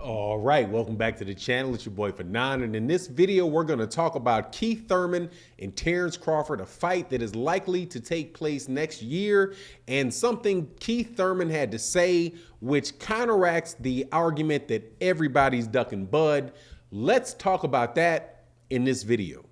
All right, welcome back to the channel. It's your boy Fanon, and in this video, we're going to talk about Keith Thurman and Terence Crawford, a fight that is likely to take place next year, and something Keith Thurman had to say, which counteracts the argument that everybody's ducking Bud. Let's talk about that in this video.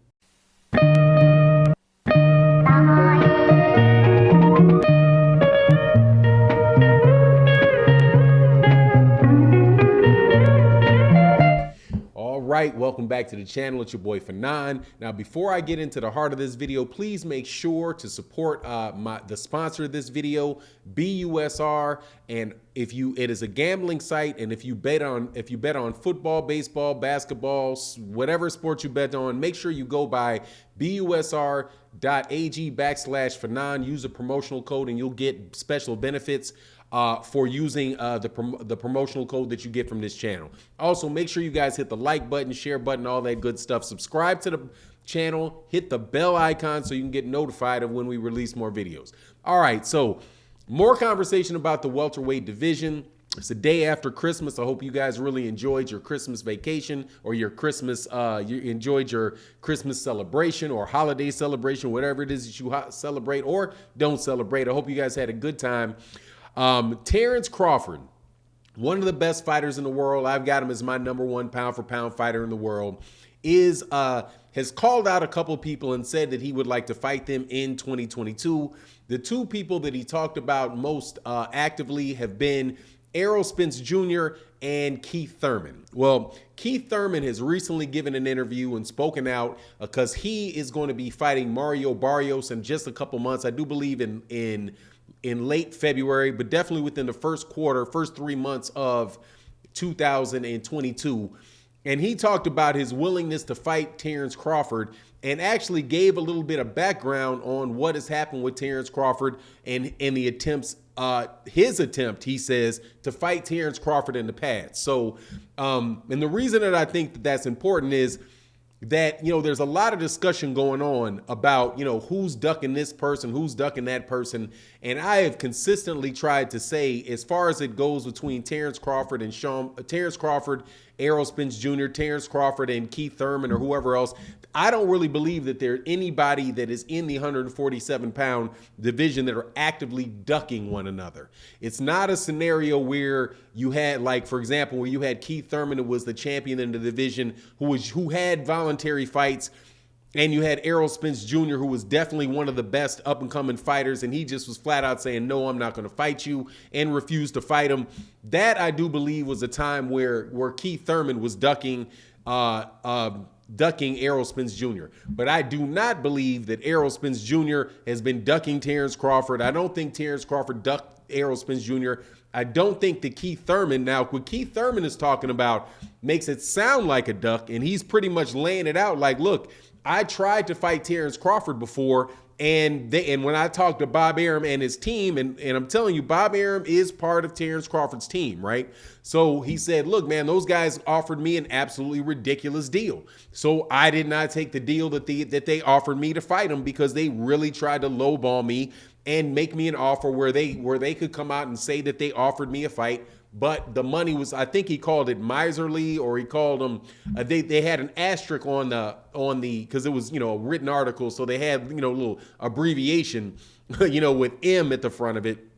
Right, welcome back to the channel. It's your boy Fanon. Now, before I get into the heart of this video, please make sure to support the sponsor of this video, BUSR. And it is a gambling site, and if you bet on football, baseball, basketball, whatever sport you bet on, make sure you go by busr.ag/Fanon. Use a promotional code, and you'll get special benefits for using the promotional code that you get from this channel. Also, make sure you guys hit the like button, share button, all that good stuff. Subscribe to the channel, hit the bell icon so you can get notified of when we release more videos. All right, so more conversation about the welterweight division. It's the day after Christmas. I hope you guys really enjoyed your Christmas vacation or your Christmas, you enjoyed your Christmas celebration or holiday celebration, whatever it is that you celebrate or don't celebrate. I hope you guys had a good time. Terence Crawford, one of the best fighters in the world. I've got him as my #1 pound for pound fighter in the world, has called out a couple people and said that he would like to fight them in 2022. The two people that he talked about most actively have been Errol Spence Jr. and Keith Thurman. Well, Keith Thurman has recently given an interview and spoken out because he is going to be fighting Mario Barrios in just a couple months. I do believe in late February, but definitely within the first 3 months of 2022. And he talked about his willingness to fight Terence Crawford and actually gave a little bit of background on what has happened with Terence Crawford and the attempts, his attempt, he says, to fight Terence Crawford in the past. So, and the reason that I think that that's important is that, there's a lot of discussion going on about, who's ducking this person, who's ducking that person. And I have consistently tried to say, as far as it goes between Terence Crawford and Terence Crawford, Errol Spence Jr., Terence Crawford and Keith Thurman or whoever else, I don't really believe that there's anybody that is in the 147-pound division that are actively ducking one another. It's not a scenario where you had, like, for example, where you had Keith Thurman, who was the champion in the division, who had voluntary fights, and you had Errol Spence Jr., who was definitely one of the best up-and-coming fighters, and he just was flat out saying, no, I'm not going to fight you, and refused to fight him. That, I do believe, was a time where Keith Thurman was ducking Errol Spence Jr. But I do not believe that Errol Spence Jr. has been ducking Terence Crawford. I don't think Terence Crawford ducked Errol Spence Jr. I don't think that Keith Thurman, now what Keith Thurman is talking about makes it sound like a duck, and he's pretty much laying it out like, look, I tried to fight Terence Crawford before, and when I talked to Bob Arum and his team, and I'm telling you, Bob Arum is part of Terence Crawford's team, right? So he said, look, man, those guys offered me an absolutely ridiculous deal. So I did not take the deal that they offered me to fight them because they really tried to lowball me and make me an offer where they could come out and say that they offered me a fight. But the money was, I think he called it miserly, or he called them, they had an asterisk on the, because it was, a written article. So they had, a little abbreviation, with M at the front of it.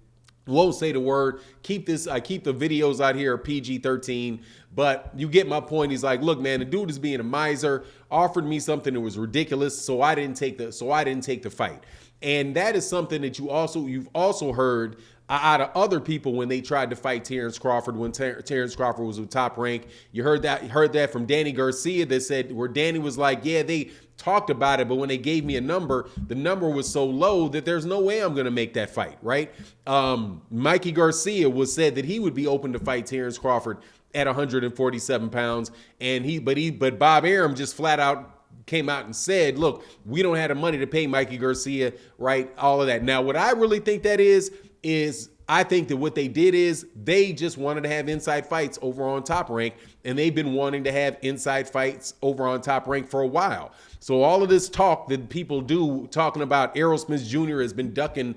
Won't say the word. Keep the videos out here PG-13, but you get my point. He's like, look, man, the dude is being a miser, offered me something that was ridiculous. So I didn't take the fight. And that is something that you've also heard out of other people when they tried to fight Terence Crawford, when Terence Crawford was with Top Rank. You heard that from Danny Garcia, that said, where Danny was like, yeah, they talked about it, but when they gave me a number, the number was so low that there's no way I'm going to make that fight, right? Mikey Garcia said that he would be open to fight Terence Crawford at 147 pounds, but Bob Arum just flat out came out and said, look, we don't have the money to pay Mikey Garcia, right? All of that. Now, what I really think that is I think that what they did is they just wanted to have inside fights over on Top Rank, and they've been wanting to have inside fights over on Top Rank for a while. So all of this talk that people do talking about Errol Spence Jr. has been ducking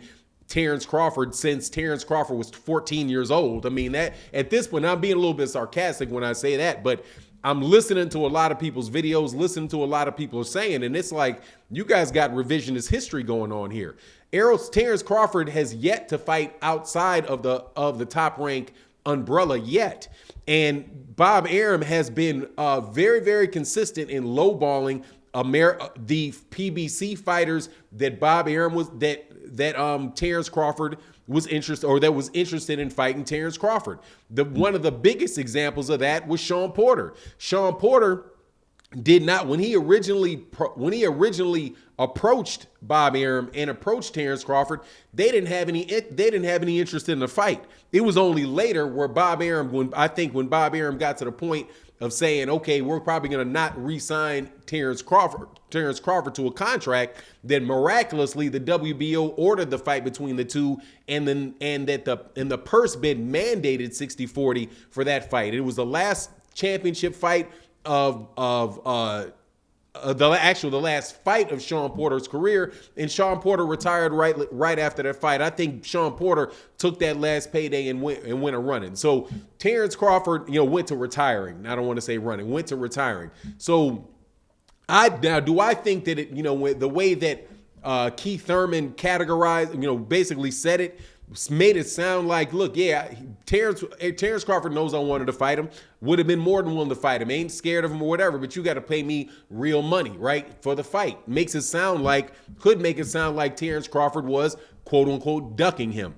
Terence Crawford since Terence Crawford was 14 years old. I mean, that at this point, I'm being a little bit sarcastic when I say that, but I'm listening to a lot of people's videos, listening to a lot of people saying, and it's like, you guys got revisionist history going on here. Terence Crawford has yet to fight outside of the top rank umbrella yet. And Bob Arum has been very, very consistent in lowballing the PBC fighters that Bob Arum was, that Terence Crawford was interested, or that was interested in fighting Terence Crawford. One of the biggest examples of that was Shawn Porter. Shawn Porter did not, when he originally approached Bob Arum and approached Terence Crawford, they didn't have any interest in the fight. It was only later where Bob Arum, when Bob Arum got to the point of saying, okay, we're probably going to not re-sign Terence Crawford to a contract, then miraculously the WBO ordered the fight between the two, and the purse bid mandated 60-40 for that fight. It was the last championship fight of the last fight of Shawn Porter's career, and Shawn Porter retired right after that fight. I think Shawn Porter took that last payday and went a running. So Terence Crawford, went to retiring. I don't want to say running, went to retiring. So do I think that the way that Keith Thurman categorized, basically said it, made it sound like, look, yeah, Terence Crawford knows I wanted to fight him, would have been more than willing to fight him, ain't scared of him or whatever, but you got to pay me real money, right, for the fight. Could make it sound like Terence Crawford was, quote unquote, ducking him.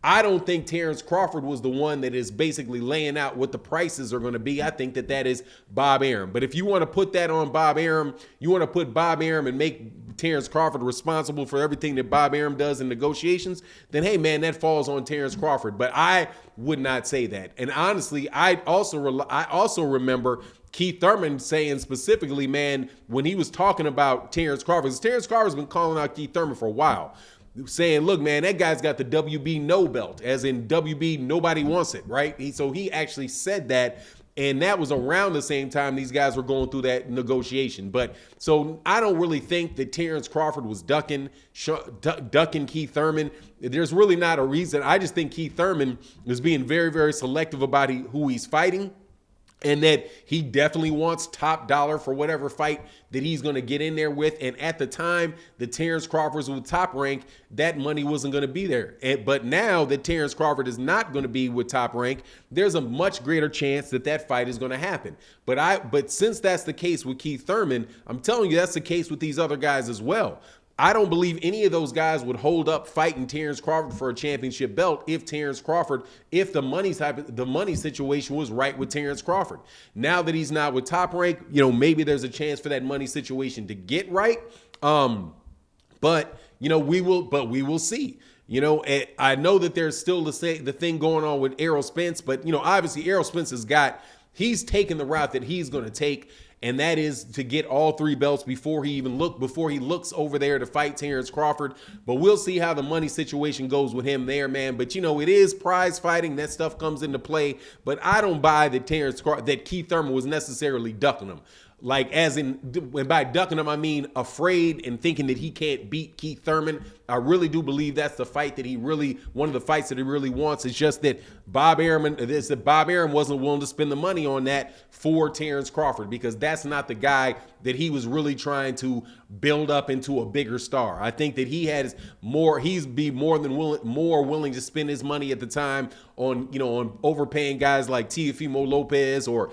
I don't think Terence Crawford was the one that is basically laying out what the prices are going to be. I think that is Bob Arum. But if you want to put that on Bob Arum, you want to put Bob Arum and make Terence Crawford responsible for everything that Bob Arum does in negotiations, then hey, man, that falls on Terence Crawford. But I would not say that. And honestly, I also remember Keith Thurman saying specifically, man, when he was talking about Terence Crawford, because Terence Crawford's been calling out Keith Thurman for a while, saying, look, man, that guy's got the WB no belt, as in WB nobody wants it, right? So he actually said that, and that was around the same time these guys were going through that negotiation. But so I don't really think that Terence Crawford was ducking Keith Thurman. There's really not a reason. I just think Keith Thurman is being very, very selective about who he's fighting, and that he definitely wants top dollar for whatever fight that he's going to get in there with. And at the time that Terence Crawford was with Top Rank, that money wasn't going to be there. But now that Terence Crawford is not going to be with Top Rank, there's a much greater chance that fight is going to happen. But since that's the case with Keith Thurman, I'm telling you that's the case with these other guys as well. I don't believe any of those guys would hold up fighting Terence Crawford for a championship belt if the money situation was right with Terence Crawford. Now that he's not with Top Rank, maybe there's a chance for that money situation to get right. But we will see. I know that there's still the thing going on with Errol Spence, but obviously Errol Spence he's taken the route that he's going to take. And that is to get all three belts before he looks over there to fight Terence Crawford. But we'll see how the money situation goes with him there, man. But it is prize fighting. That stuff comes into play. But I don't buy that Keith Thurman was necessarily ducking him. Like, as in, by ducking him, I mean afraid and thinking that he can't beat Keith Thurman. I really do believe that's the fight that one of the fights that he really wants. It's just that Bob Arum wasn't willing to spend the money on that for Terence Crawford, because that's not the guy that he was really trying to build up into a bigger star. I think that he's more willing to spend his money at the time on overpaying guys like Teofimo Lopez or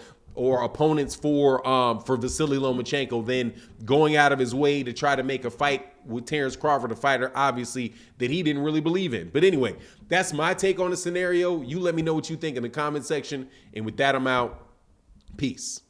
opponents for Vasily Lomachenko than going out of his way to try to make a fight with Terence Crawford, a fighter, obviously, that he didn't really believe in. But anyway, that's my take on the scenario. You let me know what you think in the comment section. And with that, I'm out. Peace.